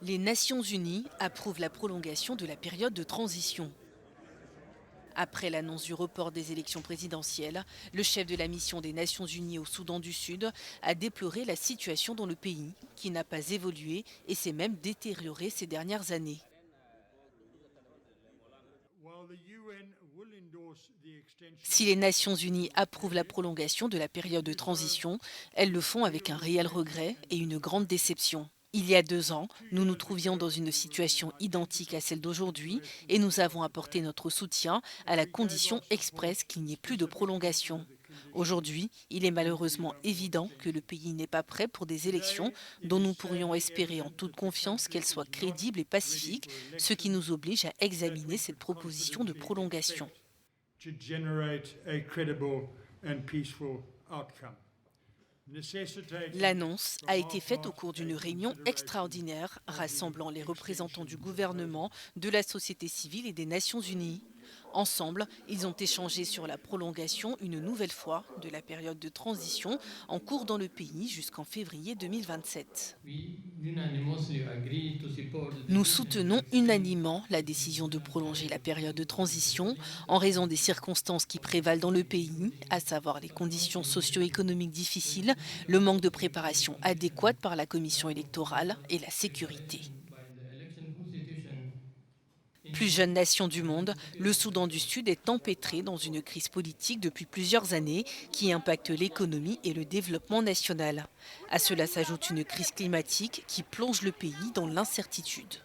Les Nations Unies approuvent la prolongation de la période de transition. Après l'annonce du report des élections présidentielles, le chef de la mission des Nations Unies au Soudan du Sud a déploré la situation dans le pays, qui n'a pas évolué et s'est même détériorée ces dernières années. Si les Nations Unies approuvent la prolongation de la période de transition, elles le font avec un réel regret et une grande déception. Il y a 2 ans, nous nous trouvions dans une situation identique à celle d'aujourd'hui et nous avons apporté notre soutien à la condition expresse qu'il n'y ait plus de prolongation. Aujourd'hui, il est malheureusement évident que le pays n'est pas prêt pour des élections dont nous pourrions espérer en toute confiance qu'elles soient crédibles et pacifiques, ce qui nous oblige à examiner cette proposition de prolongation. to generate a credible and peaceful outcome. Necessitating L'annonce from a our été faite au part cours a d'une réunion consideration extraordinaire of the rassemblant les représentants du extension proposal. gouvernement, de la société civile et des Nations Unies. Ensemble, ils ont échangé sur la prolongation une nouvelle fois de la période de transition en cours dans le pays jusqu'en février 2027. We unanimously agreed to support the Nous decision to soutenons extend unanimement la the décision de transitional prolonger la period période de to transition 2030 en raison des circonstances qui for the prévalent dans le country, pays, à including savoir les support conditions for the socio-économiques difficiles, credibility le of manque de the préparation electoral adéquate commission, par la commission lack of électorale proper et la sécurité. preparation by the election constitution, Plus jeune inadequate nation du monde, le participation Soudan du Sud est empêtré dans une crise politique depuis plusieurs années qui impacte l'économie et le développement national. À cela s'ajoute une crise climatique qui plonge le pays dans l'incertitude.